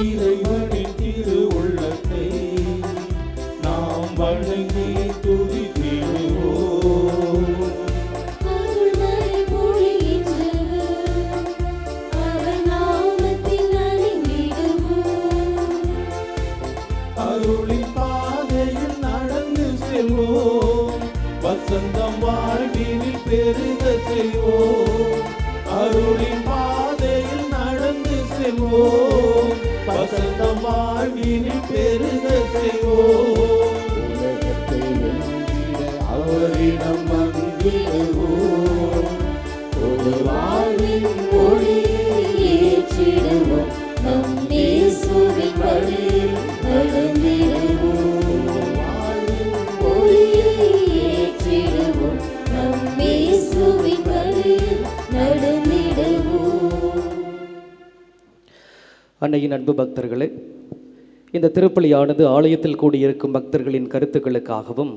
இறைவனின் திரு உள்ளத்தை நாம் வணங்கி துதித்திடுவோம். அருள்மழை பொழிகின்றவர், அவர் நாமத்தில் அணிந்திடுவோம். அருளின் பாதையில் நடந்து செல்வோம், வசந்தம் வாழ்வினில் பெருக செய்வோம். அருளின் பாதையில் நடந்து செல்வோம், வசந்தம் வாழ்வினில் பெருக செய்வோம். உலகத்தை வென்றிட அவரிடம் வந்திடுவோம், ஒரு வாழ்வின் ஒளியை ஏற்றிடுவோம், நம் இயேசுவின் வழியில் நடந்திடுவோம். வாழ்வின் ஒளியை ஏற்றிடுவோம், நம் இயேசுவின் வழியில் நடந்திடுவோம். அன்னையின் அன்பு பக்தர்களே, இந்த திருப்பலியானது ஆலயத்தில் கூடியிருக்கும் பக்தர்களின் கருத்துக்களுக்காகவும்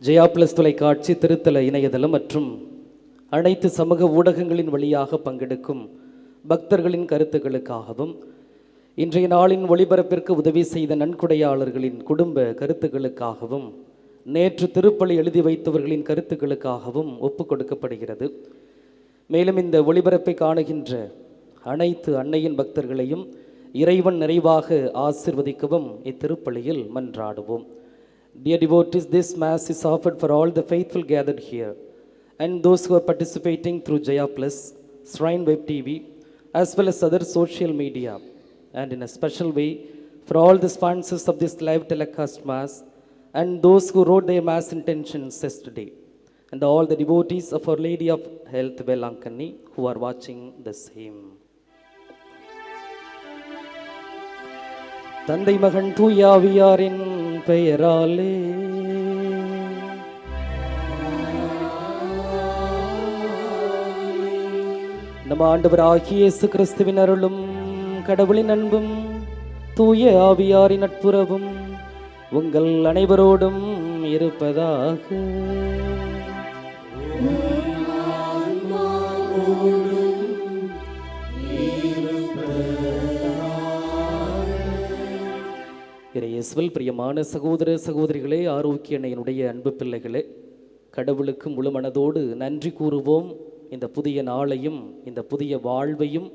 ஜெயா பிளஸ் தொலைக்காட்சி, திருத்தல இணையதளம் மற்றும் அனைத்து சமூக ஊடகங்களின் வழியாக பங்கெடுக்கும் பக்தர்களின் கருத்துக்களுக்காகவும், இன்றைய நாளின் ஒளிபரப்பிற்கு உதவி செய்த நன்கொடையாளர்களின் குடும்ப கருத்துக்களுக்காகவும், நேற்று திருப்பலி எழுதி வைத்தவர்களின் கருத்துக்களுக்காகவும் ஒப்பு கொடுக்கப்படுகிறது. மேலும் இந்த ஒளிபரப்பை காணுகின்ற அனைத்து அன்னையின் பக்தர்களையும் இறைவன் நிறைவாக ஆசிர்வதிக்கவும் இத்திருப்பலியில் மன்றாடுவோம். Dear devotees, this Mass is offered for all the faithful gathered here and those who are participating through Jaya Plus, Shrine Web TV, as well as other social media, and in a special way for all the sponsors of this live telecast Mass and those who wrote their Mass intentions yesterday, and all the devotees of Our Lady of Health, Velankani, who are watching the same. தந்தை மகன் தூயாவியாரின் பெயராலே நம் ஆண்டவராகிய இயேசு கிறிஸ்துவின் அருளும் கடவுளின் அன்பும் தூய ஆவியாரின் நட்புறவும் உங்கள் அனைவரோடும் இருப்பதாக. இயேசுவில் பிரியமான சகோதர சகோதரிகளே, ஆரோக்கிய அன்னையினுடைய அன்பு பிள்ளைகளே, கடவுளுக்கு முழு மனதோடு நன்றி கூறுவோம். இந்த புதிய நாளையும் இந்த புதிய வாழ்வையும்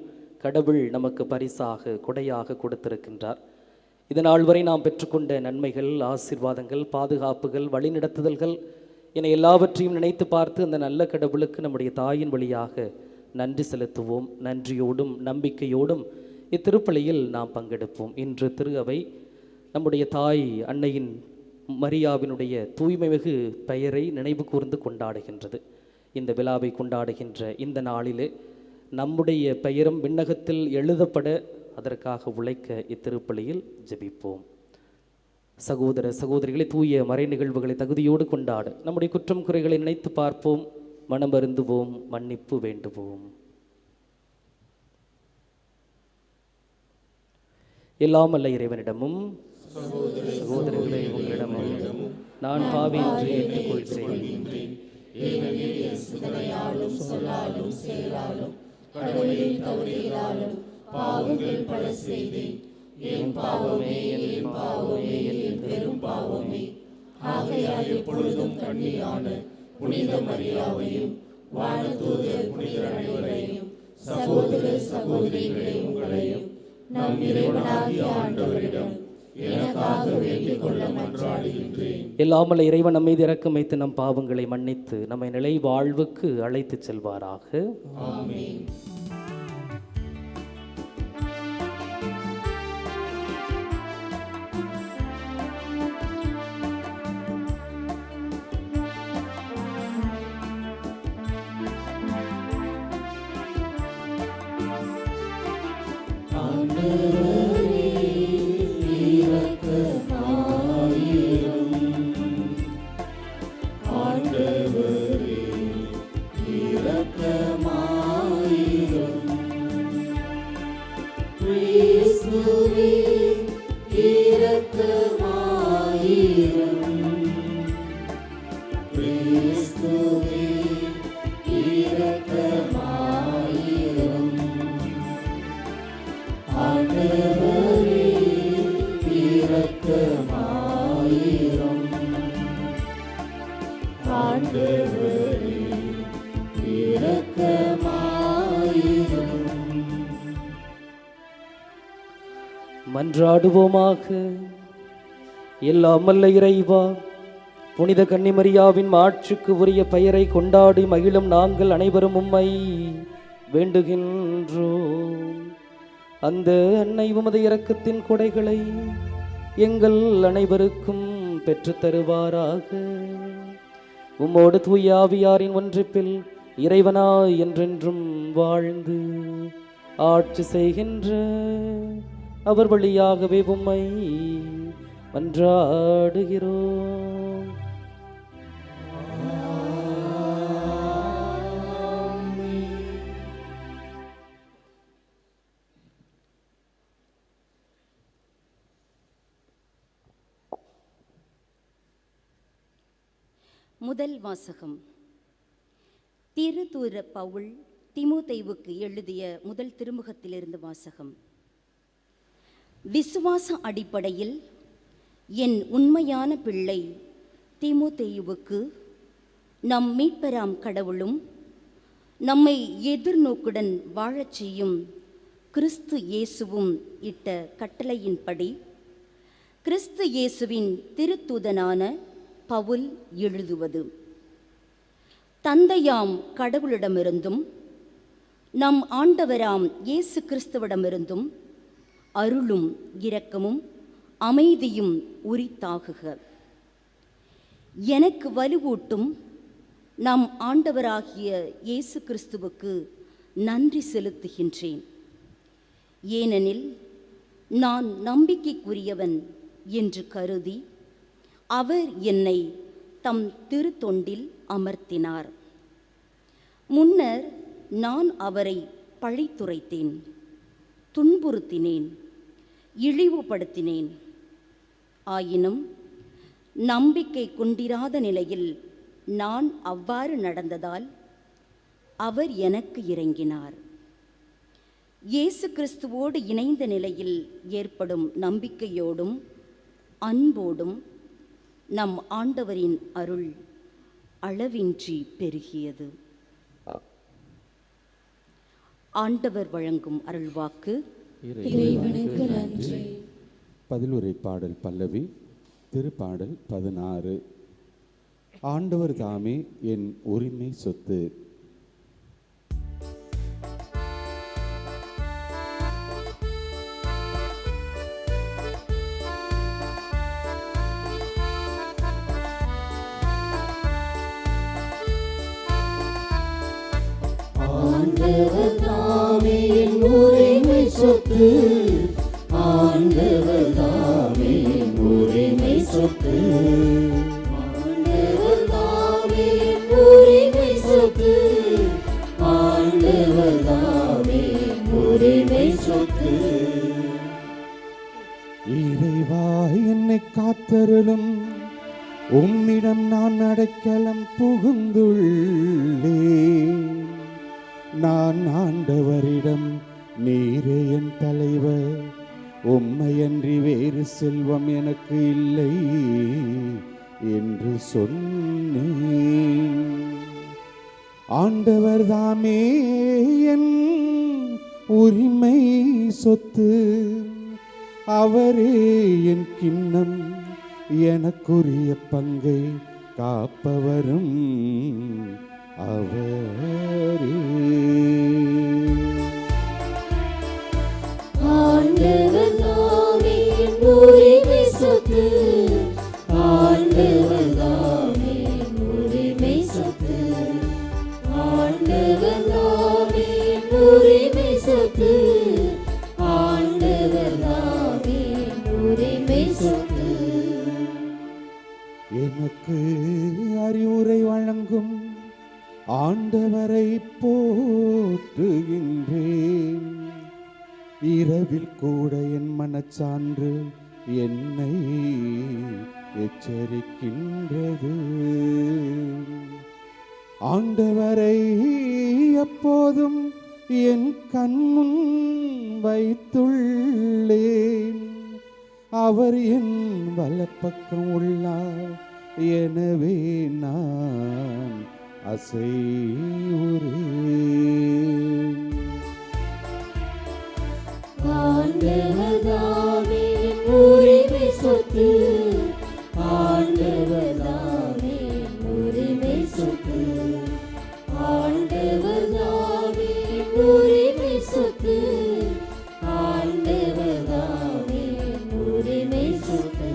கடவுள் நமக்கு பரிசாக கொடையாக கொடுத்திருக்கின்றார். இதனால் வரை நாம் பெற்றுக்கொண்ட நன்மைகள், ஆசீர்வாதங்கள், பாதுகாப்புகள், வழிநடத்துதல்கள் என எல்லாவற்றையும் நினைத்து பார்த்து அந்த நல்ல கடவுளுக்கு நம்முடைய தாயின் வழியாக நன்றி செலுத்துவோம். நன்றியோடும் நம்பிக்கையோடும் இத்திருப்பலியில் நாம் பங்கெடுப்போம். இன்று திரு அவை நம்முடைய தாய் அன்னையின் மரியாவினுடைய தூய்மை மிகு பெயரை நினைவு கூர்ந்து கொண்டாடுகின்றது. இந்த விழாவை கொண்டாடுகின்ற இந்த நாளிலே நம்முடைய பெயரும் விண்ணகத்தில் எழுதப்பட அதற்காக உழைக்க இத்திருப்பலியில் ஜெபிப்போம். சகோதர சகோதரிகளை, தூய மறை நிகழ்வுகளை தகுதியோடு கொண்டாட நம்முடைய குற்றம் குறைகளை நினைத்து பார்ப்போம், மனம் வருந்துவோம், மன்னிப்பு வேண்டுவோம். எல்லாம் அல்ல இறைவனிடமும் சகோதரர்களை உங்களிடமும் நான் பாவி என்று ஏற்றுக்கொள்கிறேன். பாவங்கள் பல செய்தேன், என் பாவமே என் பாவமே என் பெரும் பாவமே. ஆகையால் எப்பொழுதும் கன்னியான புனித மரியாவையும் வானதூதர் புனிதர் அனைவரையும் சகோதர சகோதரிகளை உங்களையும் நம் இறைவனாகிய ஆண்டவரிடம் எனக்காக வேண்டிக் கொள்ள மன்றாடுகின்றேன். எல்லாமல்ல இறைவன் நம்மை இரக்கம் வைத்து நம் பாவங்களை மன்னித்து நம்மை நிலை வாழ்வுக்கு அழைத்து செல்வாராக. ஆமென். ஆண்டவரே மன்றாடுவோமாக. எல்லாம் வல்ல இறைவா, புனித கன்னிமரியாவின் மாட்சிக்கு உரிய பெயரை கொண்டாடி மகிழும் நாங்கள் அனைவரும் உம்மை வேண்டுகின்றோம். அந்த அன்னை உமது இரக்கத்தின் கொடைகளை எங்கள் அனைவருக்கும் பெற்றுத் தருவாராக. உம்மோடு தூய ஆவியாரின் ஒன்றிப்பில் இறைவனாய் என்றென்றும் வாழ்ந்து ஆட்சி செய்கின்ற அவர் வழியாகவே உம்மை மன்றாடுகிறோம். முதல் வாசகம். திருத்தூதர் பவுல் தீமோத்தேயுவுக்கு எழுதிய முதல் திருமுகத்திலிருந்து வாசகம். விசுவாச அடிப்படையில் என் உண்மையான பிள்ளை தீமோத்தேயுவுக்கு நம் மீட்பராம் கடவுளும் நம்மை எதிர்நோக்குடன் வாழச் செய்யும் கிறிஸ்து இயேசுவும் இட்ட கட்டளையின்படி கிறிஸ்து இயேசுவின் திருத்தூதனான பவுல் எழுதுவது. தந்தையாம் கடவுளிடமிருந்தும் நம் ஆண்டவராம் இயேசு கிறிஸ்துவிடமிருந்தும் அருளும் இரக்கமும் அமைதியும் உரித்தாகுக. எனக்கு வலுவூட்டும் நம் ஆண்டவராகிய இயேசு கிறிஸ்துவுக்கு நன்றி செலுத்துகின்றேன். ஏனெனில் நான் நம்பிக்கைக்குரியவன் என்று கருதி அவர் என்னை தம் திருத்தொண்டில் அமர்த்தினார். முன்னர் நான் அவரை பழித்துரைத்தேன், துன்புறுத்தினேன், இழிவுபடுத்தினேன். ஆயினும் நம்பிக்கை கொண்டிராத நிலையில் நான் அவ்வாறு நடந்ததால் அவர் எனக்கு இறங்கினார். இயேசு கிறிஸ்துவோடு இணைந்த நிலையில் ஏற்படும் நம்பிக்கையோடும் அன்போடும் நம் ஆண்டவரின் அருள் அளவின்றி பெருகியது. ஆண்டவர் வழங்கும் அருள்வாக்கு. இறைவனுக்கு நன்றி. பதிலுரை பாடல் பல்லவி. திருப்பாடல் 16. ஆண்டவர் தாமே என் உரிமை சொத்து. ஆண்டவர் தாமே என் உரிமை சொத்து. ஆண்டவர் தாமே என் உரிமை சொத்து. ஆண்டவர் தாமே என் உரிமை சொத்து. ஆண்டவர் தாமே என் உரிமை சொத்து. இறைவா என்னை காத்தருளும், உம்மிடம் நான் அடைக்கலம் புகுந்துள்ளேன். நான் ஆண்டவரிடம் நீரே என் தலைவர், உம்மையன்றி வேறு செல்வம் எனக்கு இல்லை என்று சொன்னேன். ஆண்டவர் தாமே என் உரிமை சொத்து. அவரே என் கிண்ணம், எனக்குரிய பங்கை காப்பவரும் அவரே. ஆண்டவர் தாமே என் உரிமை சொத்து. ஆண்டவர் தாமே என் உரிமை சொத்து. ஆண்டவர் தாமே என் உரிமை சொத்து. ஆண்டவர் தாமே என் உரிமை சொத்து. எனக்கு அறிவுரை வழங்கும் ஆண்டவரை போற்றுகின்றேன். இரவில் கூட என் மனச்சான்று என்னை எச்சரிக்கின்றது. ஆண்டவரை எப்போதும் என் கண்முன் வைத்துள்ளேன். அவர் என் வலப்பக்கம் உள்ளார், எனவே நான் அசைவுறேன். ஆண்டவர்தாமே என் உரிமை சொத்து, ஆண்டவர்தாமே என் உரிமை சொத்து, ஆண்டவர்தாமே என் உரிமை சொத்து, ஆண்டவர்தாமே என் உரிமை சொத்து.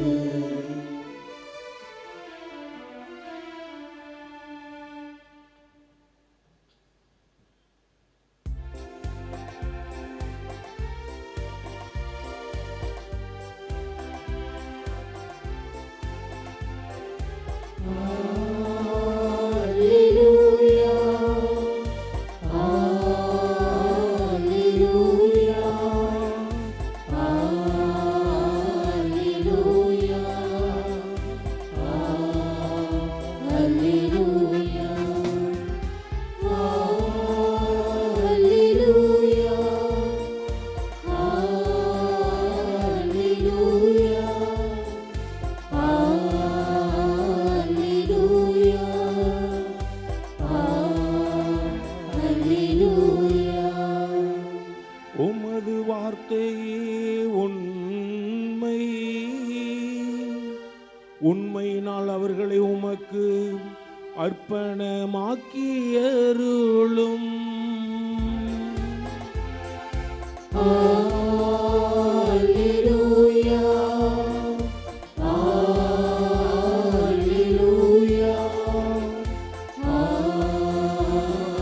உமது வார்த்தையே உண்மை, உண்மையினால் அவர்களை உமக்கு அர்ப்பணமாக்கியருளும். அல்லேலூயா, அல்லேலூயா,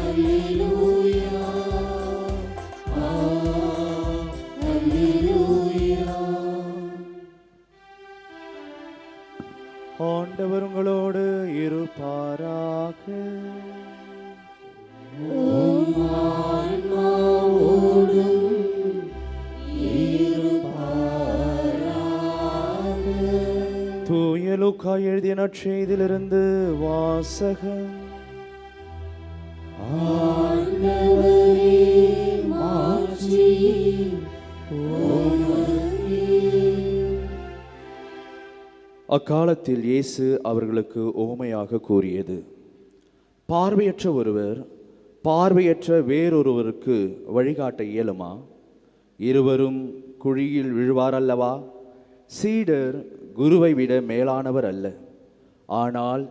அல்லேலூயா, அல்லேலூயா. ஆண்டவர் உங்களோடு இருப்பாராக. தூய லூக்கா எழுதிய நற்செய்தியிலிருந்து வாசகம். ஆண்டவரே, மாட்சி உமக்கே. அக்காலத்தில் இயேசு அவர்களுக்கு உவமையாக கூறியது, பார்வையற்ற ஒருவர் பார்வையற்ற வேறொருவருக்கு வழிகாட்ட இயலுமா? இருவரும் குழியில் விழுவார் அல்லவா? சீடர் குருவை விட மேலானவர் அல்ல, ஆனால்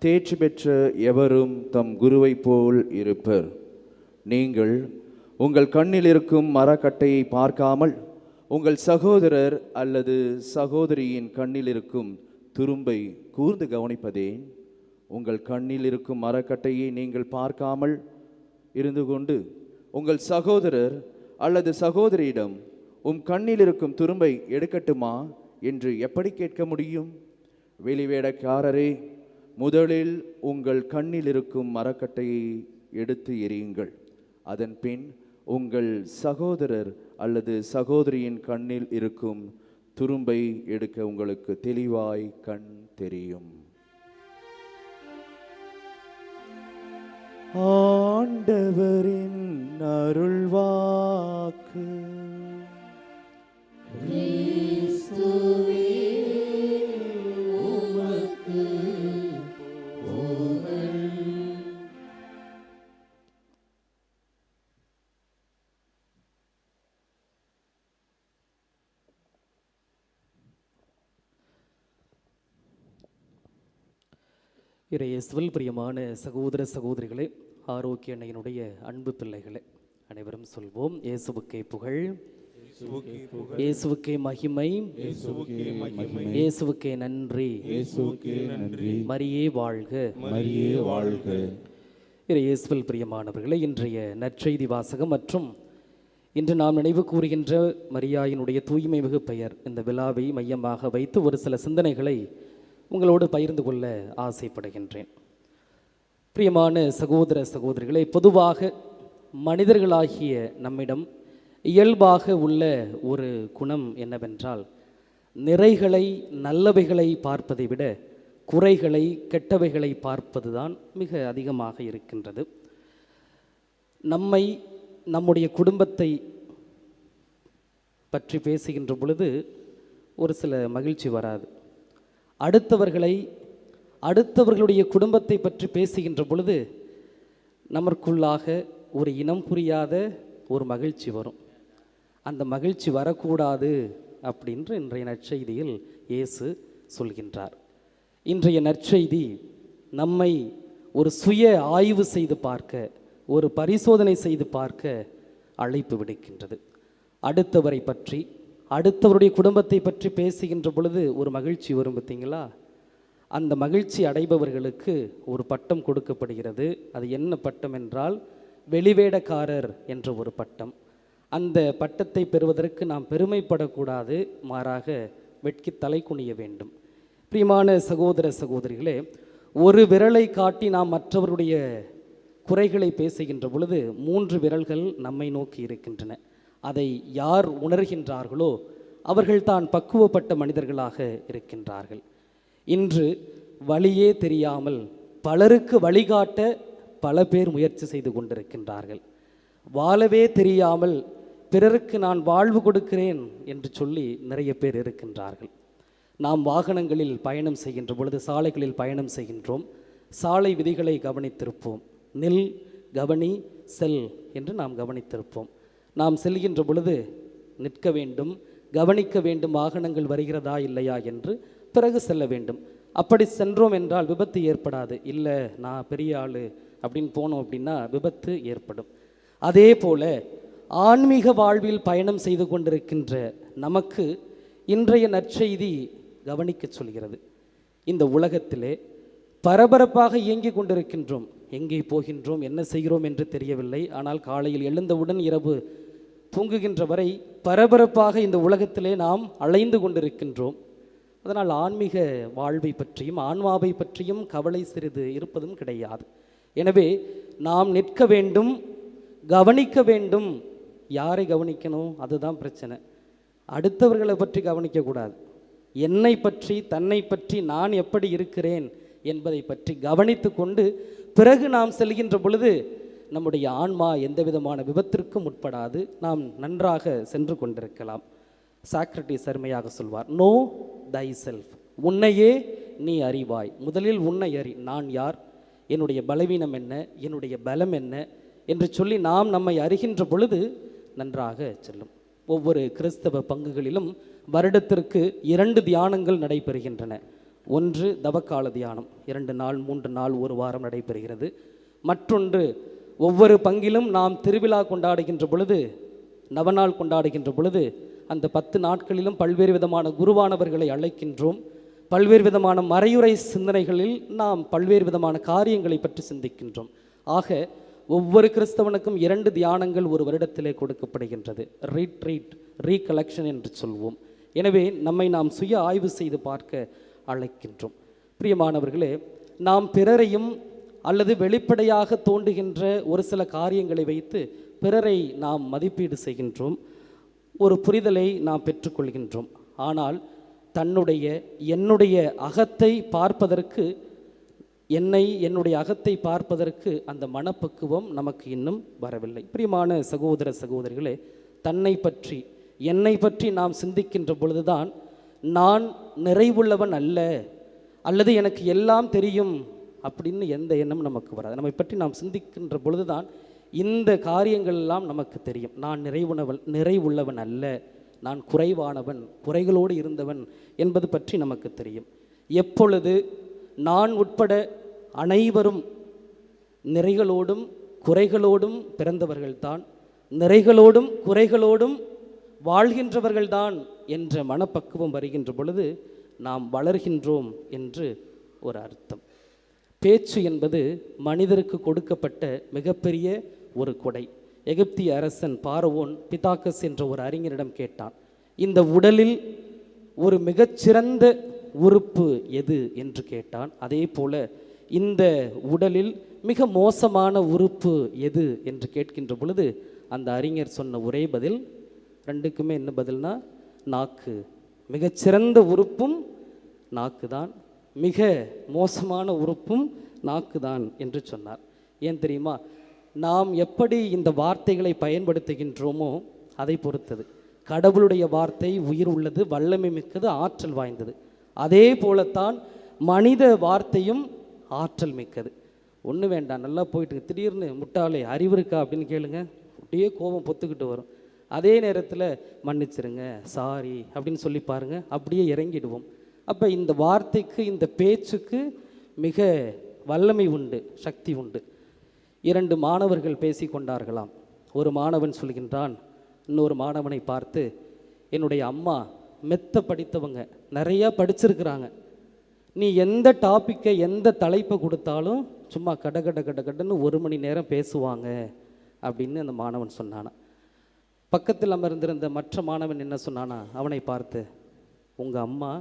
தேர்ச்சி பெற்ற எவரும் தம் குருவை போல் இருப்பர். நீங்கள் உங்கள் கண்ணில் இருக்கும் மரக்கட்டையை பார்க்காமல் உங்கள் சகோதரர் அல்லது சகோதரியின் கண்ணில் இருக்கும் துரும்பை கூர்ந்து கவனிப்பதேன்? உங்கள் கண்ணில் இருக்கும் மரக்கட்டையை நீங்கள் பார்க்காமல் இருந்து கொண்டு உங்கள் சகோதரர் அல்லது சகோதரியிடம் கண்ணில் இருக்கும் துரும்பை எடுக்கட்டுமா என்று எப்படி கேட்க முடியும்? வெளிவேடக்காரரே, முதலில் உங்கள் கண்ணில் இருக்கும் மரக்கட்டையை எடுத்து எறியுங்கள். அதன் பின் உங்கள் சகோதரர் அல்லது சகோதரியின் கண்ணில் இருக்கும் துரும்பை எடுக்க உங்களுக்கு தெளிவாய் கண் தெரியும். ஆண்டவரின் அருள்வாக்கு. கிறிஸ்துவே, உமக்கு புகழ். இறையேசுவில் பிரியமான சகோதர சகோதரிகளே, ஆரோக்கிய அன்னையினுடைய அன்பு பிள்ளைகளே, அனைவரும் சொல்வோம்: இயேசுவுக்கே புகழ், இயேசுவுக்கே மகிமை, இயேசுவுக்கே நன்றி, மரியே வாழ்க, மரியே வாழ்க. இறையேசுவில் பிரியமானவர்களே, இன்றைய நற்செய்தி வாசகம் மற்றும் இன்று நாம் நினைவு கூறுகின்ற மரியாயினுடைய தூய்மை மிகு பெயர் இந்த விழாவை மையமாக வைத்து ஒரு சில சிந்தனைகளை உங்களோடு பகிர்ந்து கொள்ள ஆசைப்படுகின்றேன். பிரியமான சகோதர சகோதரிகளே, பொதுவாக மனிதர்களாகிய நம்மிடம் இயல்பாக உள்ள ஒரு குணம் என்னவென்றால், நிறைகளை நல்லவைகளை பார்ப்பதை விட குறைகளை கெட்டவைகளை பார்ப்பதுதான் மிக அதிகமாக இருக்கின்றது. நம்முடைய குடும்பத்தை பற்றி பேசுகின்ற பொழுது ஒரு சில மகிழ்ச்சி வராது. அடுத்தவர்களுடைய குடும்பத்தை பற்றி பேசுகின்ற பொழுது நமக்குள்ளாக ஒரு இனம் புரியாத ஒரு மகிழ்ச்சி வரும். அந்த மகிழ்ச்சி வரக்கூடாது அப்படின்று இன்றைய நற்செய்தியில் இயேசு சொல்கின்றார். இன்றைய நற்செய்தி நம்மை ஒரு சுய ஆய்வு செய்து பார்க்க, ஒரு பரிசோதனை செய்து பார்க்க அழைப்பு விடுக்கின்றது. அடுத்தவரை பற்றி, அடுத்தவருடைய குடும்பத்தை பற்றி பேசுகின்ற பொழுது ஒரு மகிழ்ச்சி வரும் பார்த்தீங்களா? அந்த மகிழ்ச்சி அடைபவர்களுக்கு ஒரு பட்டம் கொடுக்கப்படுகிறது. அது என்ன பட்டம் என்றால் வெளிவேடக்காரர் என்ற ஒரு பட்டம். அந்த பட்டத்தை பெறுவதற்கு நாம் பெருமைப்படக்கூடாது, மாறாக வெட்கி தலை குனிய வேண்டும். பிரியமான சகோதர சகோதரிகளே, ஒரு விரலை காட்டி நாம் மற்றவருடைய குறைகளை பேசுகின்ற பொழுது 3 விரல்கள் நம்மை நோக்கி இருக்கின்றன. அதை யார் உணர்கின்றார்களோ அவர்கள்தான் பக்குவப்பட்ட மனிதர்களாக இருக்கின்றார்கள். இன்று வழியே தெரியாமல் பலருக்கு வழிகாட்ட பல பேர் முயற்சி செய்து கொண்டிருக்கின்றார்கள். வாழவே தெரியாமல் பிறருக்கு நான் வாழ்வு கொடுக்கிறேன் என்று சொல்லி நிறைய பேர் இருக்கின்றார்கள். நாம் வாகனங்களில் பயணம் செய்கின்ற பொழுது, சாலைகளில் பயணம் செய்கின்றோம். சாலை விதிகளை கவனித்திருப்போம். நில், கவனி, செல் என்று நாம் கவனித்திருப்போம். நாம் செல்கின்ற பொழுது நிற்க வேண்டும், கவனிக்க வேண்டும், வாகனங்கள் வருகிறதா இல்லையா என்று பிறகு செல்ல வேண்டும். அப்படி சென்றோம் என்றால் விபத்து ஏற்படாது. இல்லை நான் பெரிய ஆள் அப்படின்னு போனோம் அப்படின்னா விபத்து ஏற்படும். அதே போல ஆன்மீக வாழ்வில் பயணம் செய்து கொண்டிருக்கின்ற நமக்கு இன்றைய நற்செய்தி கவனிக்க சொல்கிறது. இந்த உலகத்திலே பரபரப்பாக இயங்கிக் கொண்டிருக்கின்றோம். எங்கே போகின்றோம், என்ன செய்கிறோம் என்று தெரியவில்லை. ஆனால் காலையில் எழுந்தவுடன் இரவு தூங்குகின்ற வரை பரபரப்பாக இந்த உலகத்திலே நாம் அலைந்து கொண்டிருக்கின்றோம். அதனால் ஆன்மீக வாழ்வை பற்றியும் ஆன்மாவை பற்றியும் கவலை சிறிது இருப்பதும் கிடையாது. எனவே நாம் நிற்க வேண்டும், கவனிக்க வேண்டும். யாரை கவனிக்கணும்? அதுதான் பிரச்சனை. அடுத்தவர்களை பற்றி கவனிக்கக்கூடாது. என்னை பற்றி, தன்னை பற்றி, நான் எப்படி இருக்கிறேன் என்பதை பற்றி கவனித்து கொண்டு பிறகு நாம் செல்கின்ற பொழுது நம்முடைய ஆன்மா எந்த விதமான விபத்திற்கும் உட்படாது. நாம் நன்றாக சென்று கொண்டிருக்கலாம். சாக்ரட்டிஸ் அருமையாக சொல்வார், நோ தை செல்ஃப், உன்னையே நீ அறிவாய். முதலில் உன்னை அறி. நான் யார், என்னுடைய பலவீனம் என்ன, என்னுடைய பலம் என்ன என்று சொல்லி நாம் நம்மை அறிகின்ற பொழுது நன்றாக செல்லும். ஒவ்வொரு கிறிஸ்தவ பங்குகளிலும் வருடத்திற்கு 2 தியானங்கள் நடைபெறுகின்றன. ஒன்று தவக்கால தியானம், 2 நாள் 3 நாள் 1 வாரம் நடைபெறுகிறது. மற்றொன்று ஒவ்வொரு பங்கிலும் நாம் திருவிழா கொண்டாடுகின்ற பொழுது, நவநாள் கொண்டாடுகின்ற பொழுது அந்த 10 நாட்களிலும் பல்வேறு விதமான குருவானவர்களை அழைக்கின்றோம். பல்வேறு விதமான மறையுறை சிந்தனைகளில் நாம் பல்வேறு விதமான காரியங்களை பற்றி சிந்திக்கின்றோம். ஆக ஒவ்வொரு கிறிஸ்தவனுக்கும் 2 தியானங்கள் ஒரு வருடத்திலே கொடுக்கப்படுகின்றது. ரீட்ரீட், ரீகலெக்ஷன் என்று சொல்வோம். எனவே நம்மை நாம் சுய ஆய்வு செய்து பார்க்க அழைக்கின்றோம். பிரியமானவர்களே, நாம் பிறரையும் அல்லது வெளிப்படையாக தோன்றுகின்ற ஒரு சில காரியங்களை வைத்து பிறரை நாம் மதிப்பீடு செய்கின்றோம், ஒரு புரிதலை நாம் பெற்றுக்கொள்கின்றோம். ஆனால் என்னுடைய அகத்தை பார்ப்பதற்கு, என்னுடைய அகத்தை பார்ப்பதற்கு அந்த மனப்பக்குவம் நமக்கு இன்னும் வரவில்லை. பிரியமான சகோதர சகோதரிகளே, தன்னை பற்றி, என்னை பற்றி நாம் சிந்திக்கின்ற பொழுதுதான் நான் நிறைவுள்ளவன் அல்ல, அல்லது எனக்கு எல்லாம் தெரியும் அப்படின்னு எந்த எண்ணம் நமக்கு வராது. நம்மை பற்றி நாம் சிந்திக்கின்ற பொழுதுதான் இந்த காரியங்கள் எல்லாம் நமக்கு தெரியும். நான் நிறைவுள்ளவன் அல்ல, நான் குறைவானவன், குறைகளோடு இருந்தவன் என்பது பற்றி நமக்கு தெரியும். எப்பொழுது நான் உட்பட அனைவரும் நிறைகளோடும் குறைகளோடும் பிறந்தவர்கள்தான், நிறைகளோடும் குறைகளோடும் வாழ்கின்றவர்கள்தான் என்ற மனப்பக்குவம் வருகின்ற பொழுது நாம் வளர்கின்றோம் என்று ஒரு அர்த்தம். பேச்சு என்பது மனிதருக்கு கொடுக்கப்பட்ட மிகப்பெரிய ஒரு கொடை. எகிப்திய அரசன் பார்வோன் பிதாக்கஸ் என்ற ஒரு அறிஞரிடம் கேட்டான், இந்த உடலில் ஒரு மிகச்சிறந்த உறுப்பு எது என்று கேட்டான். அதே போல இந்த உடலில் மிக மோசமான உறுப்பு எது என்று கேட்கின்ற பொழுது அந்த அறிஞர் சொன்ன ஒரே பதில், 2க்குமே என்ன பதில்னா நாக்கு. மிகச்சிறந்த உறுப்பும் நாக்கு தான், மிக மோசமான உறுப்பும் நாக்கு தான் என்று சொன்னார். ஏன் தெரியுமா? நாம் எப்படி இந்த வார்த்தைகளை பயன்படுத்துகின்றோமோ அதை பொறுத்தது. கடவுளுடைய வார்த்தை உயிர் உள்ளது, வல்லமை மிக்கது, ஆற்றல் வாய்ந்தது. அதே போலத்தான் மனித வார்த்தையும் ஆற்றல் மிக்கது. ஒன்று வேண்டாம், நல்லா போயிட்டு திடீர்னு முட்டாளே அறிவு இருக்கா அப்படின்னு கேளுங்க, அப்படியே கோபம் பொத்துக்கிட்டு வரும். அதே நேரத்தில் மன்னிச்சிருங்க, சாரி அப்படின்னு சொல்லி பாருங்கள், அப்படியே இறங்கிடுவோம். அப்போ இந்த வார்த்தைக்கு, இந்த பேச்சுக்கு மிக வல்லமை உண்டு, சக்தி உண்டு. 2 மாணவர்கள் பேசி கொண்டார்களாம். ஒரு மாணவன் சொல்கின்றான் இன்னொரு மாணவனை பார்த்து, என்னுடைய அம்மா மெத்த படித்தவங்க, நிறையா படிச்சிருக்கிறாங்க, நீ எந்த டாப்பிக்கை எந்த தலைப்பை கொடுத்தாலும் சும்மா கடன்னு 1 மணி நேரம் பேசுவாங்க அப்படின்னு அந்த மாணவன் சொன்னானா. பக்கத்தில் அமர்ந்திருந்த மற்ற மாணவன் என்ன சொன்னானா, அவனை பார்த்து, உங்கள் அம்மா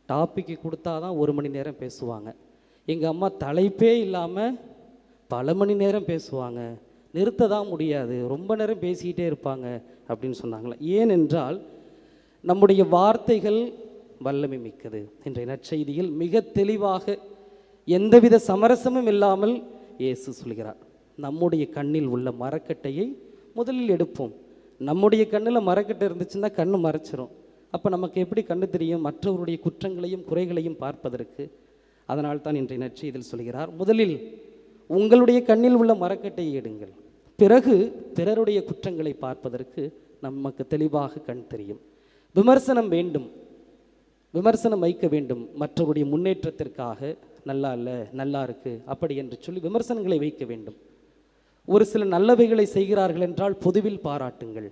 டாப்பிக்கு கொடுத்தா தான் 1 மணி நேரம் பேசுவாங்க, எங்கள் அம்மா தலைப்பே இல்லாமல் பல மணி நேரம் பேசுவாங்க, நிறுத்த தான் முடியாது, ரொம்ப நேரம் பேசிக்கிட்டே இருப்பாங்க அப்படின்னு சொன்னாங்களா. ஏனென்றால் நம்முடைய வார்த்தைகள் வல்லமை மிக்கது. இன்றைய நற்செய்தியில் மிக தெளிவாக எந்தவித சமரசமும் இல்லாமல் இயேசு சொல்கிறார், நம்முடைய கண்ணில் உள்ள மரக்கட்டையை முதலில் எடுப்போம். நம்முடைய கண்ணில் மரக்கட்டை இருந்துச்சுன்னா கண்ணு மறைச்சிரும். அப்போ நமக்கு எப்படி கண்ணு தெரியும் மற்றவருடைய குற்றங்களையும் குறைகளையும் பார்ப்பதற்கு? அதனால் தான் இன்றைய நற்செய்தியில் சொல்கிறார், முதலில் உங்களுடைய கண்ணில் உள்ள மரக்கட்டையை எடுங்கள், பிறகு பிறருடைய குற்றங்களை பார்ப்பதற்கு நமக்கு தெளிவாக கண் தெரியும். விமர்சனம் வேண்டும், விமர்சனம் வைக்க வேண்டும், மற்றவருடைய முன்னேற்றத்திற்காக. நல்லா இல்லை, நல்லா இருக்கு அப்படி என்று சொல்லி விமர்சனங்களை வைக்க வேண்டும். ஒரு சில நல்லவைகளை செய்கிறார்கள் என்றால் பொதுவில் பாராட்டுங்கள்.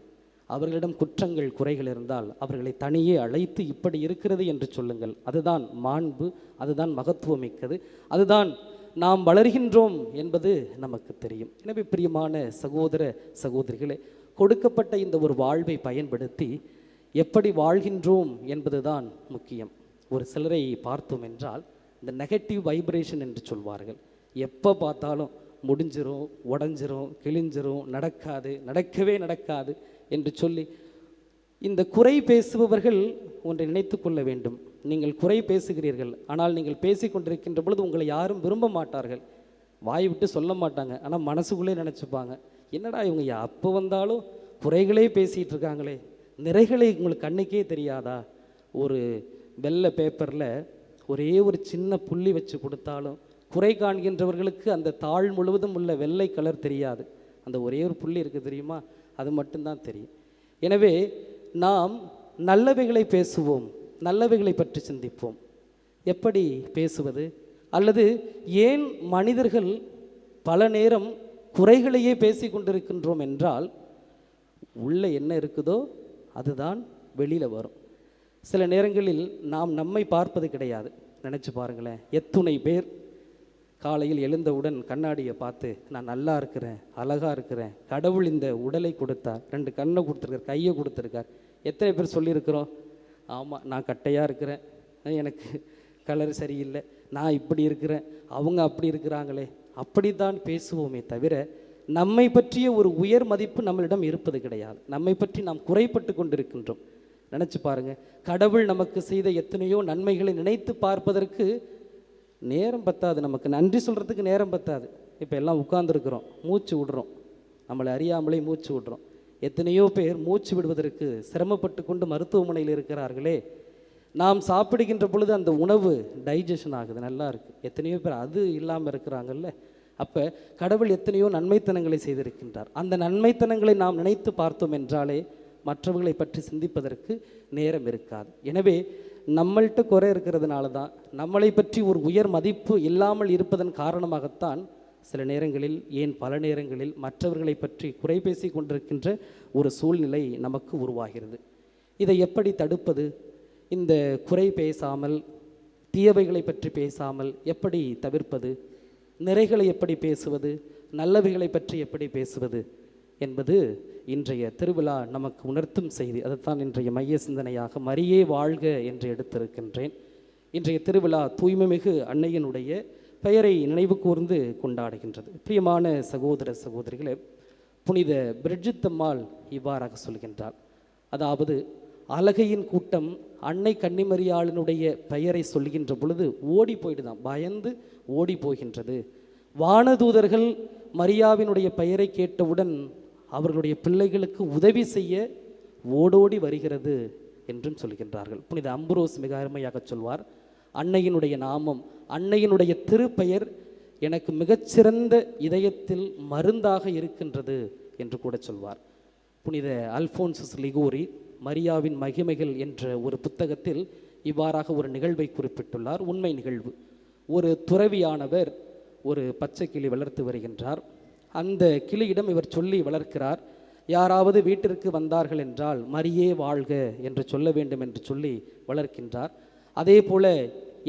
அவர்களிடம் குற்றங்கள் குறைகள் இருந்தால் அவர்களை தனியே அழைத்து இப்படி இருக்கிறது என்று சொல்லுங்கள். அதுதான் மாண்பு, அதுதான் மகத்துவமிக்கது, அதுதான் நாம் வளர்கின்றோம் என்பது நமக்கு தெரியும். எனவே பிரியமான சகோதர சகோதரிகளே, கொடுக்கப்பட்ட இந்த ஒரு வாழ்வை பயன்படுத்தி எப்படி வாழ்கின்றோம் என்பதுதான் முக்கியம். ஒரு சிலரை பார்த்தோம் என்றால் இந்த நெகட்டிவ் வைப்ரேஷன் என்று சொல்வார்கள். எப்போ பார்த்தாலும் முடிஞ்சிரும், உடஞ்சிரும், கிழிஞ்சிரும், நடக்காது, நடக்கவே நடக்காது என்று சொல்லி இந்த குறை பேசுபவர்கள் ஒன்றை நினைத்து கொள்ள வேண்டும். நீங்கள் குறை பேசுகிறீர்கள், ஆனால் நீங்கள் பேசி கொண்டிருக்கின்ற பொழுது உங்களை யாரும் விரும்ப மாட்டார்கள், வாய் விட்டு சொல்ல மாட்டாங்க, ஆனால் மனசுக்குள்ளே நினச்சிப்பாங்க, என்னடா இவங்க அப்போ வந்தாலும் குறைகளே பேசிகிட்டு இருக்காங்களே, நிறைகளை உங்களுக்கு கண்ணுக்கே தெரியாதா? ஒரு வெள்ளை பேப்பரில் ஒரே ஒரு சின்ன புள்ளி வச்சு கொடுத்தாலும் குறை காண்கின்றவர்களுக்கு அந்த தாள் முழுவதும் உள்ள வெள்ளை கலர் தெரியாது, அந்த ஒரே ஒரு புள்ளி இருக்குது தெரியுமா, அது மட்டும்தான் தெரியும். எனவே நாம் நல்லவைகளை பேசுவோம், நல்லவைகளை பற்றி சிந்திப்போம். எப்படி பேசுவது? அல்லது ஏன் மனிதர்கள் பல நேரம் குறைகளையே பேசி கொண்டிருக்கின்றோம் என்றால், உள்ளே என்ன இருக்குதோ அதுதான் வெளியில் வரும். சில நேரங்களில் நாம் நம்மை பார்ப்பது கிடையாது. நினச்சி பாருங்களேன், எத்துணை பேர் காலையில் எழுந்தவுடன் கண்ணாடியை பார்த்து நான் நல்லா இருக்கிறேன், அழகாக இருக்கிறேன், கடவுள் இந்த உடலை கொடுத்தார், 2 கண்ணை கொடுத்துருக்கார், கையை கொடுத்துருக்கார். எத்தனை பேர் சொல்லியிருக்கிறோம், ஆமாம் நான் கட்டையாக இருக்கிறேன், எனக்கு கலர் சரியில்லை, நான் இப்படி இருக்கிறேன், அவங்க அப்படி இருக்கிறாங்களே, அப்படி தான் பேசுவோமே தவிர நம்மை பற்றிய ஒரு உயர் மதிப்பு நம்மளிடம் இருப்பது கிடையாது. நம்மை பற்றி நாம் குறைப்பட்டு கொண்டிருக்கின்றோம். நினச்சி பாருங்கள், கடவுள் நமக்கு செய்த எத்தனையோ நன்மைகளை நினைத்து பார்ப்பதற்கு நேரம் பத்தாது, நமக்கு நன்றி சொல்கிறதுக்கு நேரம் பத்தாது. இப்போ எல்லாம் உட்கார்ந்துருக்குறோம், மூச்சு விடுறோம், நம்மளை அறியாமலே மூச்சு விடுறோம். எத்தனையோ பேர் மூச்சு விடுவதற்கு சிரமப்பட்டு கொண்டு மருத்துவமனையில் இருக்கிறார்களே, நாம் சாப்பிடுகின்ற பொழுது அந்த உணவு டைஜஷன் ஆகுது, நல்லா இருக்குது. எத்தனையோ பேர் அது இல்லாமல் இருக்கிறாங்கல்ல. அப்போ கடவுள் எத்தனையோ நன்மைத்தனங்களை செய்திருக்கின்றார். அந்த நன்மைத்தனங்களை நாம் நினைத்து பார்த்தோம் என்றாலே மற்றவர்களை பற்றி சிந்திப்பதற்கு நேரம் இருக்காது. எனவே நம்மள்கிட்ட குறை இருக்கிறதுனால தான், நம்மளை பற்றி ஒரு உயர் மதிப்பு இல்லாமல் இருப்பதன் காரணமாகத்தான் சில நேரங்களில், ஏன் பல நேரங்களில் மற்றவர்களை பற்றி குறை பேசி கொண்டிருக்கின்ற ஒரு சூழ்நிலை நமக்கு உருவாகிறது. இதை எப்படி தடுப்பது? இந்த குறை பேசாமல், தீயவைகளை பற்றி பேசாமல் எப்படி தவிர்ப்பது? நிறைகளை எப்படி பேசுவது? நல்லவைகளை பற்றி எப்படி பேசுவது என்பது இன்றைய திருவிழா நமக்கு உணர்த்தும் செய்தி. அதைத்தான் இன்றைய மைய சிந்தனையாக மரியே வாழ்க என்று எடுத்திருக்கின்றேன். இன்றைய திருவிழா தூய்மைமிகு அன்னையினுடைய பெயரை நினைவு கூர்ந்து கொண்டாடுகின்றது. பிரியமான சகோதர சகோதரிகளே, புனித பிரிட்ஜித் அம்மாள் இவ்வாறாக சொல்கின்றார். அதாவது அலகையின் கூட்டம் அன்னை கன்னிமரியாளினுடைய பெயரை சொல்கின்ற பொழுது ஓடி போயிடுதான், பயந்து ஓடி போகின்றது. வானதூதர்கள் மரியாவினுடைய பெயரை கேட்டவுடன் அவர்களுடைய பிள்ளைகளுக்கு உதவி செய்ய ஓடோடி வருகிறது என்றும் சொல்கின்றார்கள். புனித அம்புரோஸ் மிக அருமையாக சொல்வார், அன்னையினுடைய நாமம், அன்னையினுடைய திருப்பெயர் எனக்கு மிகச்சிறந்த இதயத்தில் மருந்தாக இருக்கின்றது என்று கூட சொல்வார். புனித அல்ஃபோன்சஸ் லிகோரி மரியாவின் மகிமைகள் என்ற ஒரு புத்தகத்தில் இவ்வாறாக ஒரு நிகழ்வை குறிப்பிட்டுள்ளார். உண்மை நிகழ்வு. ஒரு துறவியானவர் ஒரு பச்சை கிளி வளர்த்து வருகின்றார். அந்த கிளியிடம் இவர் சொல்லி வளர்க்கிறார், யாராவது வீட்டிற்கு வந்தார்கள் என்றால் மரியே வாழ்க என்று சொல்ல வேண்டும் என்று சொல்லி வளர்க்கின்றார். அதே போல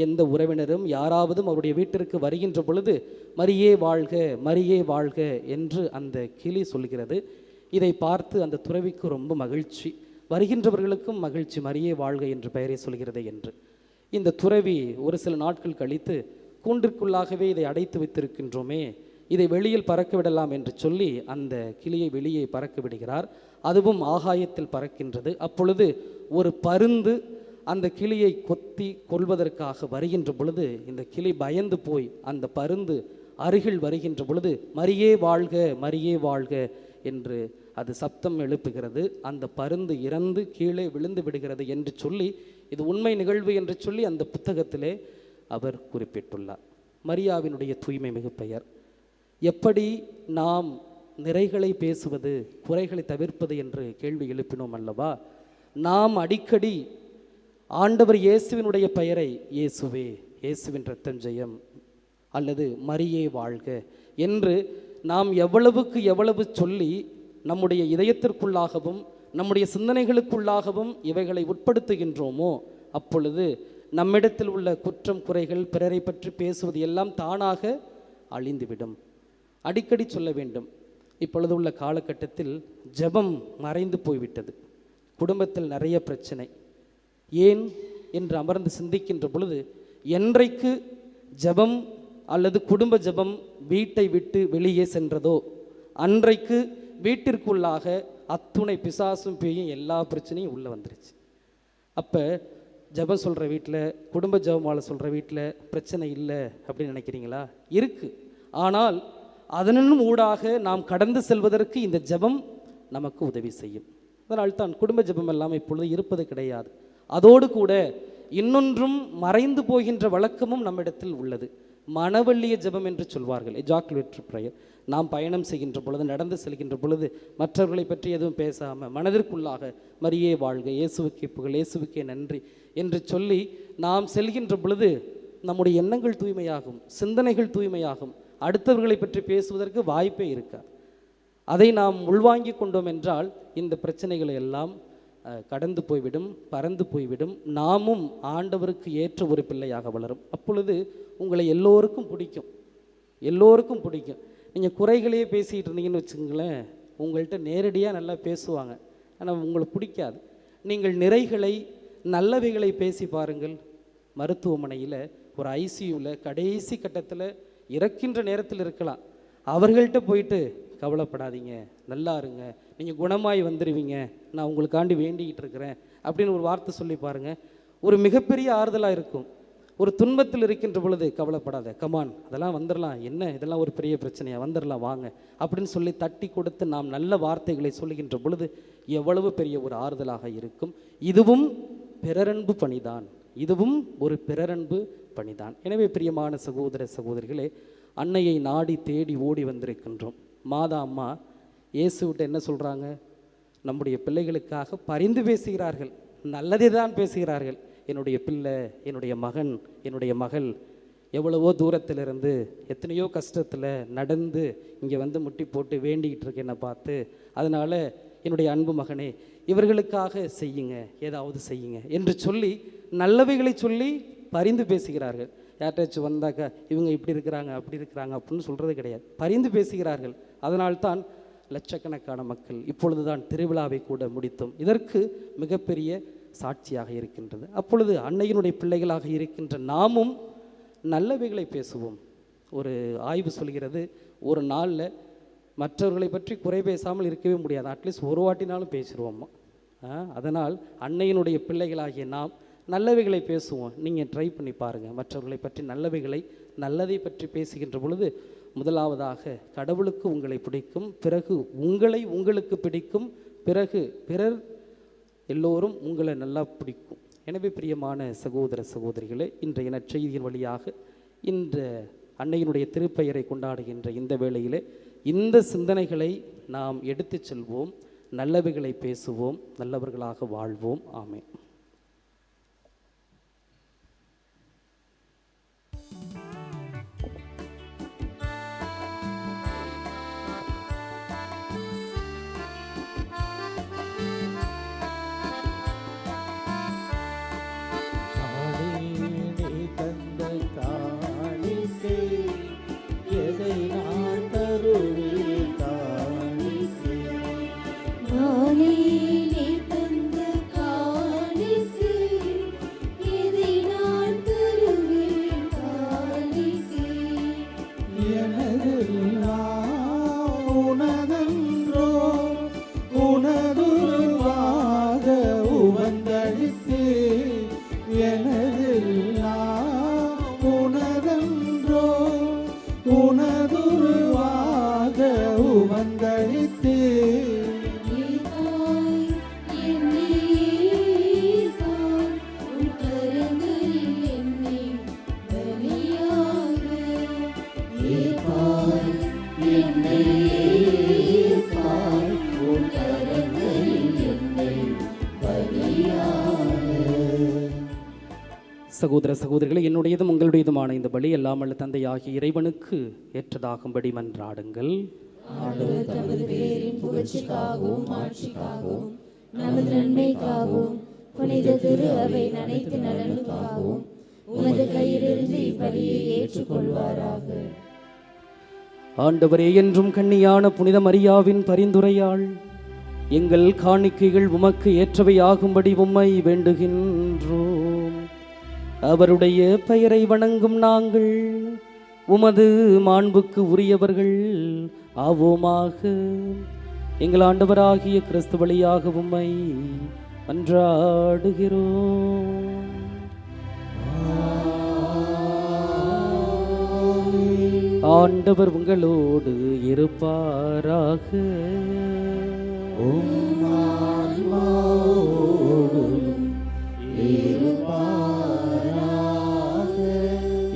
எந்த உறவினரும் யாராவது அவருடைய வீட்டிற்கு வருகின்ற பொழுது மரியே வாழ்க மரியே வாழ்க என்று அந்த கிளி சொல்கிறது. இதை பார்த்து அந்த துறவிக்கு ரொம்ப மகிழ்ச்சி, வருகின்றவர்களுக்கும் மகிழ்ச்சி, மரியே வாழ்க என்று பெயரை சொல்கிறது என்று. இந்த துறவி ஒரு சில நாட்கள் கழித்து, கூண்டிற்குள்ளாகவே இதை அடைத்து வைத்திருக்கின்றோமே, இதை வெளியில் பறக்க விடலாம் என்று சொல்லி அந்த கிளியை வெளியே பறக்க விடுகிறார். அதுவும் ஆகாயத்தில் பறக்கின்றது. அப்பொழுது ஒரு பருந்து அந்த கிளியை கொத்தி கொல்வதற்காக வருகின்ற பொழுது இந்த கிளி பயந்து போய் அந்த பருந்து அருகில் வருகின்ற பொழுது மரியே வாழ்க மரியே வாழ்க என்று அது சப்தம் எழுப்புகிறது. அந்த பருந்து இறந்து கீழே விழுந்து விடுகிறது என்று சொல்லி, இது உண்மை நிகழ்வு என்று சொல்லி அந்த புத்தகத்திலே அவர் குறிப்பிட்டுள்ளார். மரியாவினுடைய தூய்மை மிகு பெயர். எப்படி நாம் நிறைகளை பேசுவது, குறைகளை தவிர்ப்பது என்று கேள்வி எழுப்பினோம் அல்லவா? நாம் அடிக்கடி ஆண்டவர் இயேசுவினுடைய பெயரை இயேசுவே, இயேசுவின் இரத்தம் ஜெயம் அல்லது மரியே வாழ்க என்று நாம் எவ்வளவுக்கு எவ்வளவு சொல்லி நம்முடைய இதயத்திற்குள்ளாகவும் நம்முடைய சிந்தனைகளுக்குள்ளாகவும் இவைகளை உட்படுத்துகின்றோமோ, அப்பொழுது நம்மிடத்தில் உள்ள குற்றம் குறைகள் பிறரை பற்றி பேசுவது எல்லாம் தானாக அழிந்துவிடும். அடிக்கடி சொல்ல வேண்டும். இப்பொழுது உள்ள காலகட்டத்தில் ஜெபம் மறைந்து போய்விட்டது. குடும்பத்தில் நிறைய பிரச்சனை. ஏன் என்று அமர்ந்து சிந்திக்கின்ற பொழுது, என்றைக்கு ஜெபம் அல்லது குடும்ப ஜெபம் வீட்டை விட்டு வெளியே சென்றதோ அன்றைக்கு வீட்டிற்குள்ளாக அத்துணை பிசாசும் பேயும் எல்லா பிரச்சனையும் உள்ளே வந்துருச்சு. அப்போ ஜெபம் சொல்கிற வீட்டில், குடும்ப ஜெபமாலை சொல்கிற வீட்டில் பிரச்சனை இல்லை அப்படின்னு நினைக்கிறீங்களா? இருக்குது. ஆனால் அதனும் ஊடாக நாம் கடந்து செல்வதற்கு இந்த ஜெபம் நமக்கு உதவி செய்யும். அதனால்தான் குடும்ப ஜெபம் எல்லாம் இப்பொழுது இருப்பது கிடையாது. அதோடு கூட இன்னொன்றும் மறைந்து போகின்ற வழக்கமும் நம்மிடத்தில் உள்ளது. மனவள்ளிய ஜெபம் என்று சொல்வார்கள், எஜாக்குலேட்டரி ப்ரேயர். நாம் பயணம் செய்கின்ற பொழுது, நடந்து செல்கின்ற பொழுது மற்றவர்களை பற்றி எதுவும் பேசாமல் மனதிற்குள்ளாக மரியே வாழ்க, இயேசுவுக்கே புகழ், இயேசுவுக்கே நன்றி என்று சொல்லி நாம் செல்கின்ற பொழுது நம்முடைய எண்ணங்கள் தூய்மையாகும், சிந்தனைகள் தூய்மையாகும். அடுத்தவர்களை பற்றி பேசுவதற்கு வாய்ப்பே இருக்காது. அதை நாம் உள்வாங்கி கொண்டோம் என்றால் இந்த பிரச்சனைகளை எல்லாம் கடந்து போய்விடும், பறந்து போய்விடும். நாமும் ஆண்டவருக்கு ஏற்ற ஒரு பிள்ளையாக வளரும். அப்பொழுது உங்களை எல்லோருக்கும் பிடிக்கும், எல்லோருக்கும் பிடிக்கும். நீங்கள் குறைகளையே பேசிகிட்டு இருந்தீங்கன்னு வச்சுக்கோங்களேன், உங்கள்கிட்ட நேரடியாக நல்லா பேசுவாங்க, ஆனால் உங்களுக்கு பிடிக்காது. நீங்கள் நிறைகளை நல்லவைகளை பேசி பாருங்கள். மருத்துவமனையில் ஒரு ஐசியூவில் கடைசி கட்டத்தில் இறக்கின்ற நேரத்தில் இருக்கலாம், அவர்கள்ட்ட போயிட்டு கவலைப்படாதீங்க, நல்லா இருங்க, நீங்கள் குணமாய் வந்துடுவீங்க, நான் உங்களுக்காண்டி வேண்டிக்கிட்டு இருக்கிறேன் அப்படின்னு ஒரு வார்த்தை சொல்லி பாருங்கள். ஒரு மிகப்பெரிய ஆறுதலாக இருக்கும். ஒரு துன்பத்தில் இருக்கின்ற பொழுது கவலைப்படாத, கமான், அதெல்லாம் வந்துடலாம், என்ன இதெல்லாம் ஒரு பெரிய பிரச்சனையா, வந்துடலாம் வாங்க அப்படின்னு சொல்லி தட்டி கொடுத்து நாம் நல்ல வார்த்தைகளை சொல்லுகின்ற பொழுது எவ்வளவு பெரிய ஒரு ஆறுதலாக இருக்கும். இதுவும் பிறரன்பு பணிதான், இதுவும் ஒரு பிறரன்பு பணிதான். எனவே பிரியமான சகோதர சகோதரிகளே, அன்னையை நாடி தேடி ஓடி வந்திருக்கின்றோம். மாதா அம்மா இயேசுவிட்ட என்ன சொல்கிறாங்க? நம்முடைய பிள்ளைகளுக்காக பரிந்து பேசுகிறார்கள், நல்லதை தான் பேசுகிறார்கள். என்னுடைய பிள்ளை, என்னுடைய மகன், என்னுடைய மகள் எவ்வளவோ தூரத்திலிருந்து எத்தனையோ கஷ்டத்தில் நடந்து இங்கே வந்து முட்டி போட்டு வேண்டிக்கிட்டு இருக்கு என்னை பார்த்து. அதனால் என்னுடைய அன்பு மகனே, இவர்களுக்காக செய்யுங்க, ஏதாவது செய்யுங்க என்று சொல்லி நல்லவைகளை சொல்லி பரிந்து பேசுகிறார்கள். யார்ட்டாச்சும் வந்தாக்கா இவங்க இப்படி இருக்கிறாங்க அப்படி இருக்கிறாங்க அப்படின்னு சொல்கிறது கிடையாது, பரிந்து பேசுகிறார்கள். அதனால்தான் லட்சக்கணக்கான மக்கள் இப்பொழுது தான் திருவிழாவை கூட முடித்தோம். இதற்கு மிகப்பெரிய சாட்சியாக இருக்கின்றது. அப்பொழுது அன்னையினுடைய பிள்ளைகளாக இருக்கின்ற நாமும் நல்லவைகளை பேசுவோம். ஒரு ஆய்வு சொல்கிறது, ஒரு நாளில் மற்றவர்களை பற்றி குறை பேசாமல் இருக்கவே முடியாது, அட்லீஸ்ட் ஒரு வாட்டினாலும் பேசிடுவோம்மா. அதனால் அன்னையினுடைய பிள்ளைகளாகிய நாம் நல்லவைகளை பேசுவோம். நீங்கள் ட்ரை பண்ணி பாருங்கள். மற்றவர்களை பற்றி நல்லவைகளை, நல்லதை பற்றி பேசுகின்ற பொழுது முதலாவதாக கடவுளுக்கு உங்களை பிடிக்கும், பிறகு உங்களை உங்களுக்கு பிடிக்கும், பிறகு பிறர் எல்லோரும் உங்களை நல்லா பிடிக்கும். எனவே பிரியமான சகோதர சகோதரிகளே, இன்றைய நற்செய்தியின் வழியாக இந்த அன்னையினுடைய திருப்பெயரை கொண்டாடுகின்ற இந்த வேளையிலே இந்த சிந்தனைகளை நாம் எடுத்து செல்வோம். நல்லவைகளை பேசுவோம், நல்லவர்களாக வாழ்வோம். ஆமென். சகோதர சகோதரிகளை, என்னுடையதும் உங்களுடையதுமான இந்த பலி எல்லாம் அல்ல தந்தையாகிய இறைவனுக்கு ஏற்றதாகும்படி மன்றாடுங்கள். நமது நன்மைக்காகவும் புனித திரு அவை அனைத்து நலனுக்காகவும் உமது கையிலிருந்து இப்பலியை ஏற்றுக்கொள்வாராக. ஆண்டவரே, என்றும் கன்னியான புனித மரியாவின் பரிந்துரையாள் எங்கள் காணிக்கைகள் உமக்கு ஏற்றவையாகும்படி உம்மை வேண்டுகின்றோம். அவருடைய பெயரை வணங்கும் நாங்கள் உமது மாண்புக்கு உரியவர்கள் ஆவோமாக. எங்கள் ஆண்டவராகிய கிறிஸ்து வழியாக உம்மை மன்றாடுகிறோம். ஆண்டவர் உங்களோடு இருப்பாராக.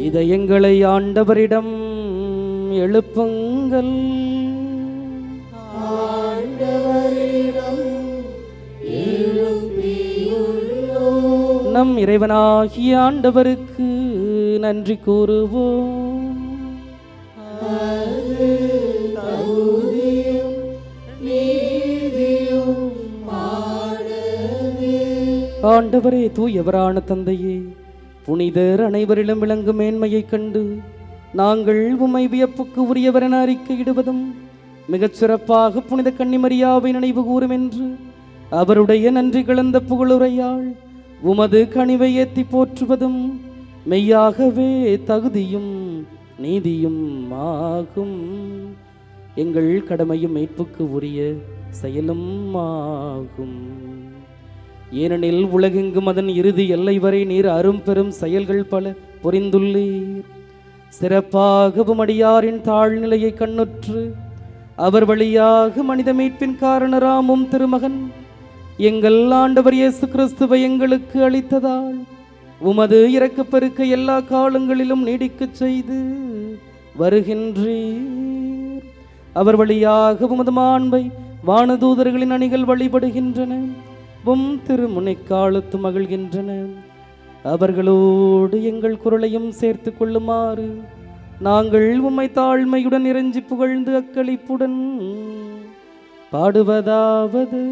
இதயங்களை ஆண்டவரிடம் எழுப்புங்கள். நம் இறைவனாகிய ஆண்டவருக்கு நன்றி கூறுவோம். ஆண்டவரே, தூயவரான தந்தையே, புனிதர் அனைவரிலும் விளங்கும் மேன்மையைக் கண்டு நாங்கள் உம்மை வியப்புக்கு உரியவர் என அறிக்கையிடுவதும் மிகச் சிறப்பாக புனித கன்னிமரியாவை நினைவு கூறும் என்று அவருடைய நன்றி கலந்த புகழுரையாள் உமது கனிவை ஏத்தி போற்றுவதும் மெய்யாகவே தகுதியும் நீதியும் ஆகும். எங்கள் கடமையும் மீட்புக்கு உரிய செயலும் ஆகும். ஏனெனில் உலகெங்கும் அதன் இறுதி எல்லை வரை நீர் அரும்பெரும் செயல்கள் பல புரிந்துள்ளீர். சிறப்பாகவும் அடியாரின் தாழ்நிலையை கண்ணுற்று அவர் வழியாக மனித மீட்பின் காரணராமும் திருமகன் எங்கள் ஆண்டவர் இயேசு கிறிஸ்துவை எங்களுக்கு அளித்ததால் உமது இரக்கப் பெருக்க எல்லா காலங்களிலும் நீடிக்கச் செய்து வருகின்றீர். அவர் வழியாக உமது மாண்பை வானதூதர்களின் அணிகள் வழிபடுகின்றன, திருமுனைக்காலத்து மகிழ்கின்றன. அவர்களோடு எங்கள் குரலையும் சேர்த்து கொள்ளுமாறு நாங்கள் உம்மை தாழ்மையுடன் இறைஞ்சி புகழ்ந்து அக்களிப்புடன் பாடுவதாவது: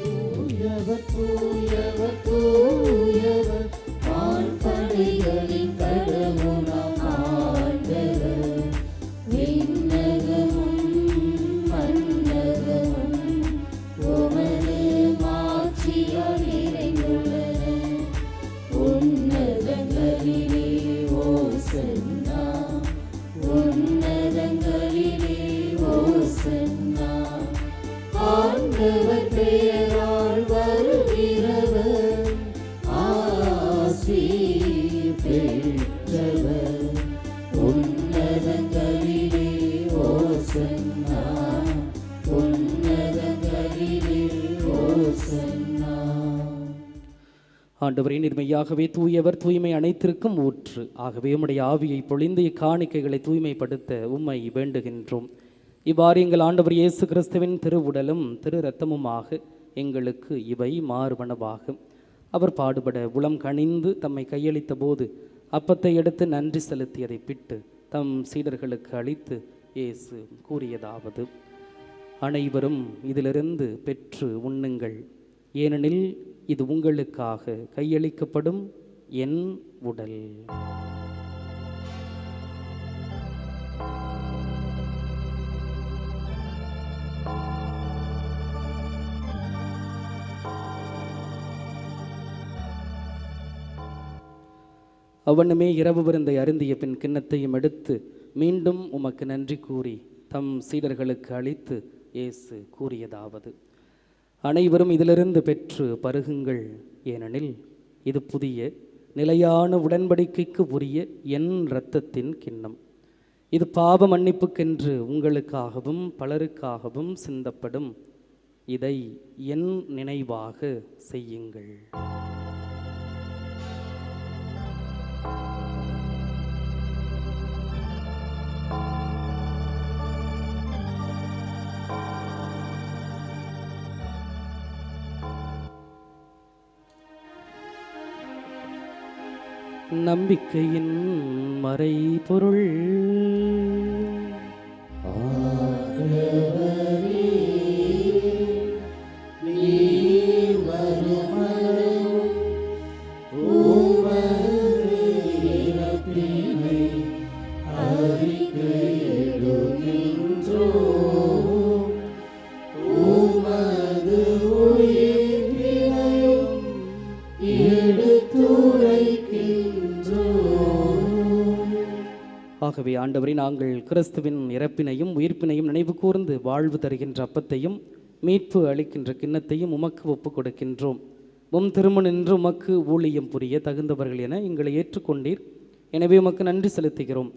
தூயவர் தூயவர் தூயவர் வான்படைகளின் கடவுளாம் ஆண்டவர். விண்ணகமும் மண்ணகமும் உமது மாட்சியால் நிறைந்துள்ளன. உன்னதங்களிலே ஓசன்னா, உன்னதங்களிலே ஓசன்னா. ஆண்டவர் பெயரால் வருகிறவர் ஆசி பெற்றவர். உன்னதங்களிலே ஓசன்னா, உன்னதங்களிலே ஓசன்னா. ஆண்டவரே, நிர்மையாகவே தூயவர், தூய்மை அனைத்திற்கும் ஊற்று. ஆகவே உம்முடைய ஆவியை பொழிந்து இக்காணிக்கைகளை தூய்மைப்படுத்த உம்மை வேண்டுகின்றோம். இவ்வாறு எங்கள் ஆண்டவர் இயேசு கிறிஸ்துவின் திருவுடலும் திரு இரத்தமுமாக எங்களுக்கு இவை மாறுபனவாகும். அவர் பாடுபட உளம் கனிந்து தம்மை கையளித்த போது அப்பத்தை எடுத்து நன்றி செலுத்தியதை பிட்டு தம் சீடர்களுக்கு அளித்து இயேசு கூறியதாவது: அனைவரும் இதிலிருந்து பெற்று உண்ணுங்கள், ஏனெனில் இது உங்களுக்காக கையளிக்கப்படும் என் உடல். அவ்வண்ணமே இரவு விருந்தை அருந்திய பின் கிண்ணத்தையும் எடுத்து மீண்டும் உமக்கு நன்றி கூறி தம் சீடர்களுக்கு அளித்து இயேசு கூறியதாவது: அனைவரும் இதிலிருந்து பெற்று பருகுங்கள், ஏனெனில் இது புதிய நிலையான உடன்படிக்கைக்கு உரிய என் இரத்தத்தின் கிண்ணம். இது பாவ மன்னிப்புக்கென்று உங்களுக்காகவும் பலருக்காகவும் சிந்தப்படும். இதை என் நினைவாக செய்யுங்கள். நம்பிக்கையின் மறைபொருள். ஆகவே ஆண்டவரை, நாங்கள் கிறிஸ்துவின் இறப்பினையும் உயிர்ப்பினையும் நினைவு கூர்ந்து வாழ்வு தருகின்ற அப்பத்தையும் மீட்பு அளிக்கின்ற கிண்ணத்தையும் உமக்கு ஒப்புக் கொடுக்கின்றோம். உம் திருமணம் நின்று உமக்கு ஊழியம் புரிய தகுந்தவர்கள் என எங்களை ஏற்றுக்கொண்டீர். எனவே உமக்கு நன்றி செலுத்துகிறோம்.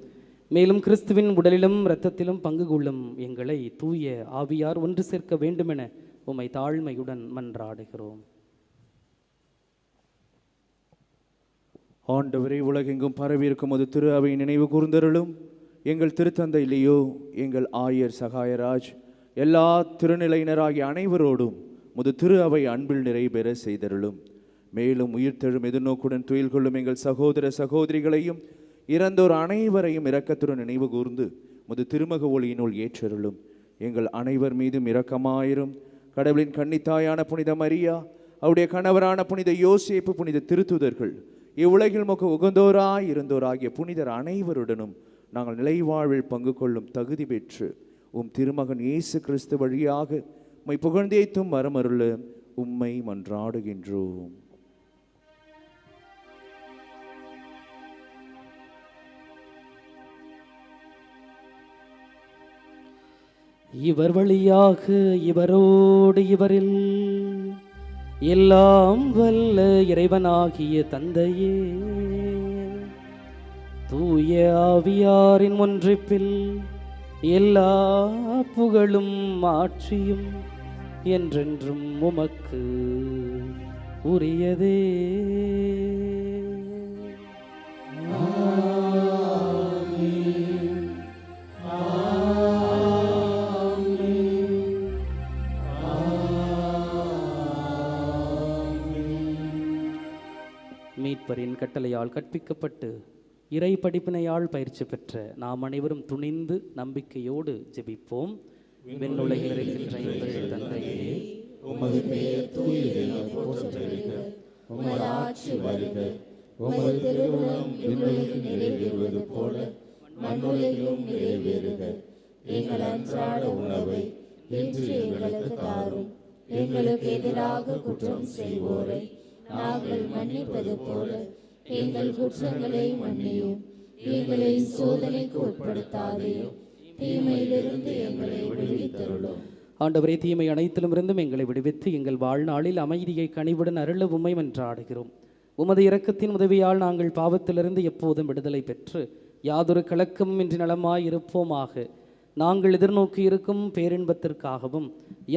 மேலும் கிறிஸ்துவின் உடலிலும் இரத்தத்திலும் பங்கு கொள்ளும் எங்களை தூய ஆவியார் ஒன்று சேர்க்க வேண்டுமென உம்மை தாழ்மையுடன் மன்றாடுகிறோம். ஆண்டவரே, உலகெங்கும் பரவியிருக்கும் அது திரு அவை நினைவு கூர்ந்தருளும். எங்கள் திருத்தந்தை லியோ, எங்கள் ஆயர் சகாயராஜ், எல்லா திருநிலையினராகிய அனைவரோடும் முது திரு அவை அன்பில் நிறைவேற செய்தருளும். மேலும் உயிர்த்தெழும் எதிர்நோக்குடன் துயில் கொள்ளும் எங்கள் சகோதர சகோதரிகளையும் இறந்தோர் அனைவரையும் இரக்கத்துடன் நினைவு கூர்ந்து முது திருமக ஒளியினுள் ஏற்றருளும். எங்கள் அனைவர் மீதும் இரக்கமாயிரும். கடவுளின் கன்னித்தாயான புனித மரியா, அவருடைய கணவரான புனித யோசேப்பு, புனித திருத்துதர்கள், இவ்வுலகில் முக உகந்தோராய் இருந்தோராகிய புனிதர் அனைவருடனும் நாங்கள் நிலைவாழ்வில் பங்கு கொள்ளும் தகுதி பெற்று உம் திருமகன் இயேசு கிறிஸ்து வழியாக உம்மை புகழ்ந்தேத்தும் வரமருள உம்மை மன்றாடுகின்றோம். இவர் வழியாக இவரோடு இவரில் எல்லாம் வல்ல இறைவனாகிய தந்தையே, தூய ஆவியாரின் ஒன்றிப்பில் எல்லா புகழும் ஆட்சியும் என்றென்றும் உமக்கு உரியதே. மீட்பரின் கட்டளையால் கற்பிக்கப்பட்டு இறை படிப்பினையால் பயிற்சி பெற்ற நாம் அனைவரும் துணிந்து நம்பிக்கையோடு ஜெபிப்போம். விண்ணுலகில் இருக்கின்ற எங்கள் தந்தையே, உமது பெயர் தூயதென போற்றப் பெறுக. உமது ஆட்சி வருக. உமது திருவுளம் விண்ணுலகில் நிறைவேறுவது போல மண்ணுலகிலும் நிறைவேறுக. எங்கள் அன்றாட உணவை இன்று எங்களுக்கு தாரும். எங்களுக்கு எதிராக குற்றம் செய்வோரை நாங்கள் மன்னிப்பது போல எங்கள் குற்றங்களை மன்னியும். எங்களை சோதனைக்கு உட்படுத்தாதேயும், தீமையிலிருந்து எங்களை விடுவித்தருளும். ஆண்டவரே, தீமை அனைத்திலும் இருந்தும் எங்களை விடுவித்து எங்கள் வாழ்நாளில் அமைதியை கனிவுடன் அருள உம்மை மன்றாடுகிறோம். உமது இரக்கத்தின் உதவியால் நாங்கள் பாவத்திலிருந்து எப்போதும் விடுதலை பெற்று யாதொரு கலக்கமும் இன்றி நலமாய் இருப்போமாக. நாங்கள் எதிர்நோக்கி இருக்கும் பேரின்பத்திற்காகவும்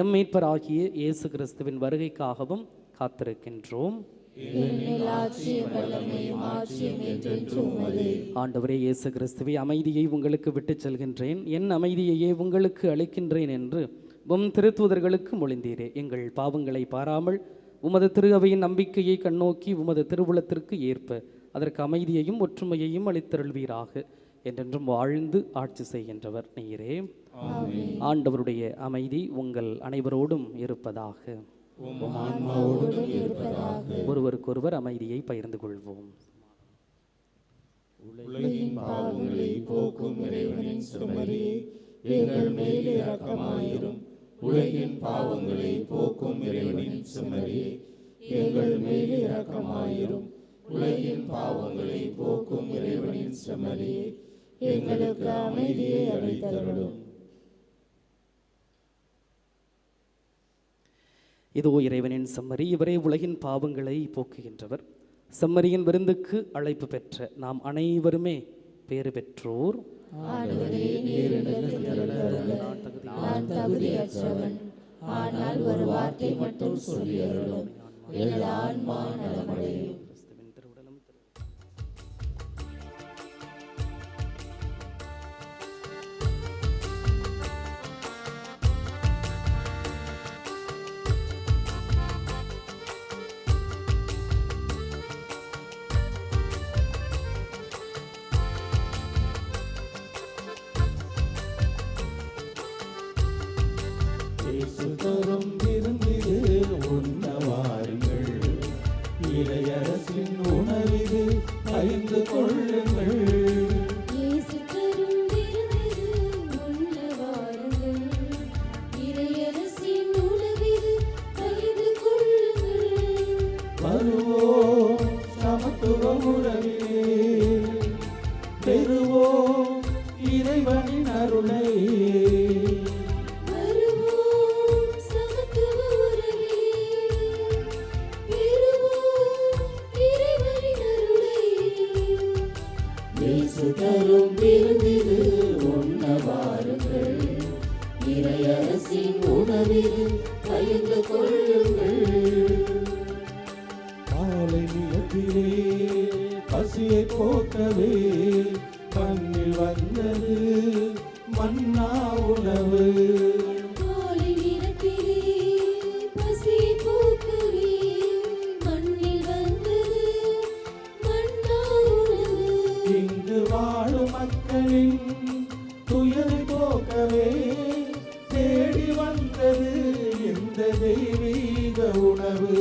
எம் மீட்பராகிய இயேசு கிறிஸ்துவின் வருகைக்காகவும் காத்திருக்கின்றோம். ஏனெனில் ஆட்சியும் வல்லமையும் மாட்சியும் என்றென்றும் உமதே. ஆண்டவரே இயேசு கிறிஸ்துவே, அமைதியை உங்களுக்கு விட்டுச் செல்கின்றேன், என் அமைதியையே உங்களுக்கு அளிக்கின்றேன் என்று உம் திருத்தூதர்களுக்கு மொழிந்தீரே. எங்கள் பாவங்களை பாராமல் உமது திரு அவையின் நம்பிக்கையை கண்ணோக்கி உமது திருவுளத்திற்கு ஏற்ப அதற்கு அமைதியையும் ஒற்றுமையையும் அளித்தருள்வீராக. என்றென்றும் வாழ்ந்து ஆட்சி செய்கின்றவர் நீரே. ஆண்டவருடைய அமைதி உங்கள் அனைவரோடும் இருப்பதாக. ஒருவருக்கொருவர் அமைதியை பகிர்ந்து கொள்வோம். உலகின் பாவங்களை போக்கும் இறைவனின் செம்மறியே, எங்கள் மேல் இரக்கமாயிரும். உலகின் பாவங்களை போக்கும் இறைவனின் செம்மறியே, எங்கள் மேல் இரக்கமாயிரும். உலகின் பாவங்களை போக்கும் இறைவனின் செம்மறியே, எங்களுக்கு அமைதியை அளித்தருளும். இதோ இறைவனின் செம்மறி, இவரே உலகின் பாவங்களை போக்குகின்றவர். செம்மறியின் விருந்துக்கு அழைப்பு பெற்ற நாம் அனைவருமே பேறு பெற்றோர். நான் தகுதியற்றவன், ஆனால் ஒரு வார்த்தை மட்டும் சொல்லி அருளும், என் ஆன்மா நலமடையும். தரும் விருந்திது உண்ணவாருங்கள், இறையரசின் உணவிது பகிர்ந்து கொள்ளுங்கள். இயேசு தரும் விருந்திது உண்ணவாருங்கள், இறையரசின் உணவிது பகிர்ந்து கொள்ளுங்கள். வருவோம் சமத்துவ உறவிலே, பெறுவோம் இறைவனின் அருளை. தரும் விருந்திது உண்ணவாருங்கள், இறையரசின் உணவிது பகிர்ந்து கொள்ளுங்கள். காலை நிலத்திலே பசியை போக்கவே மண்ணில் வந்தது மன்னா உணவு. காலை நிலத்திலே பசியை போக்கவே மண்ணில் வந்தது மன்னா உணவு. இங்கு வாழும் மக்களின் துயரை போக்கவே தேடி வந்தது இந்த தெய்வீக உணவு.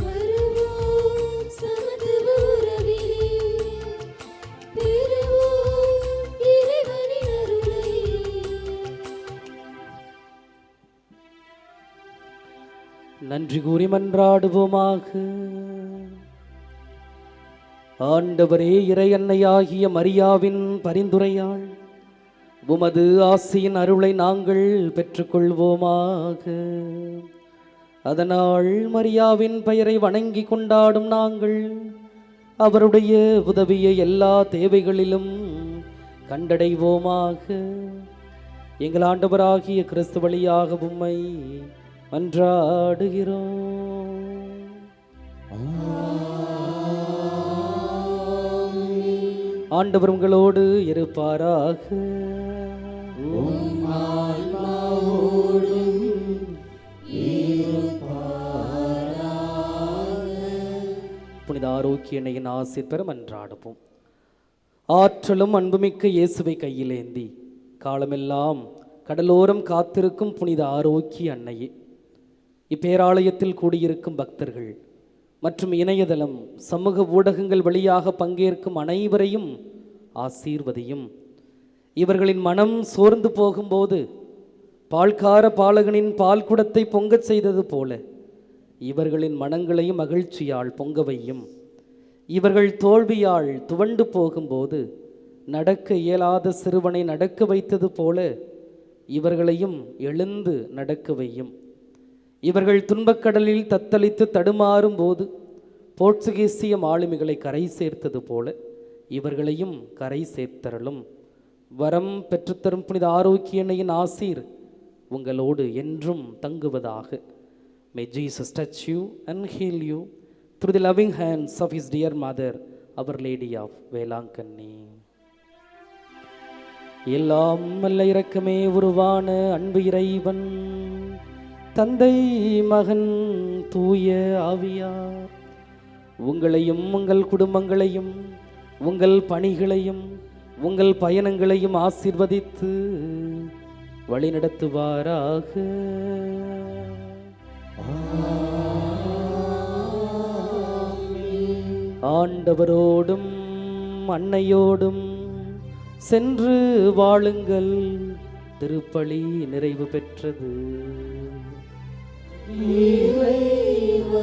வருவோம் சமத்துவ உறவிலே, பெறுவோம் இறைவனின் அருளை. நன்றி கூறி மன்றாடுவோமாக. ஆண்டவரே, இறை அன்னையாகிய மரியாவின் பரிந்துரையால் உமது ஆசியின் அருளை நாங்கள் பெற்றுக்கொள்வோமாக. அதனால் மரியாவின் பெயரை வணங்கி கொண்டாடும் நாங்கள் அவருடைய உதவியை எல்லா தேவைகளிலும் கண்டடைவோமாக. எங்கள் ஆண்டவராகிய கிறிஸ்து வழியாக உம்மை மன்றாடுகிறோம். ஆண்டவர் உங்களோடு இருப்பாராக. புனித ஆரோக்கிய எண்ணெயின் ஆசி பெற மன்றாடுவோம். ஆற்றலும் அன்புமிக்க இயேசுவை கையிலேந்தி காலமெல்லாம் கடலோரம் காத்திருக்கும் புனித ஆரோக்கிய அன்னையே, இப்பேராலயத்தில் கூடியிருக்கும் பக்தர்கள் மற்றும் இணையதளம் சமூக ஊடகங்கள் வழியாக பங்கேற்கும் அனைவரையும் ஆசீர்வதியும். இவர்களின் மனம் சோர்ந்து போகும்போது பால்கார பாலகனின் பால் குடத்தை பொங்கச் செய்தது போல இவர்களின் மனங்களையும் மகிழ்ச்சியால் பொங்க வையும். இவர்கள் தோல்வியால் துவண்டு போகும்போது நடக்க இயலாத சிறுவனை நடக்க வைத்தது போல இவர்களையும் எழுந்து நடக்க வையும். இவர்கள் துன்பக்கடலில் தத்தளித்து தடுமாறும் போது போர்ச்சுகீசிய மாலுமிகளை கரை சேர்த்தது போல இவர்களையும் கரை சேர்த்தரலும். வரம் பெற்றுத்தரும் புனித ஆரோக்கிய எண்ணெயின் ஆசீர் உங்களோடு என்றும் தங்குவதாக. May Jesus touch you and heal you through the loving hands of his dear mother, Our Lady of Velankanni. எல்லாம் வல்ல இரக்கமே உருவான அன்பு இறைவன் தந்தை மகன் தூய ஆவியார் உங்களையும் உங்கள் குடும்பங்களையும் உங்கள் பணிகளையும் உங்கள் பயணங்களையும் ஆசீர்வதித்து வழிநடத்துவாராக. ஆண்டவரோடும் அன்னையோடும் சென்று வாழுங்கள். திருப்பலி நிறைவு பெற்றது. இறைவனுக்கு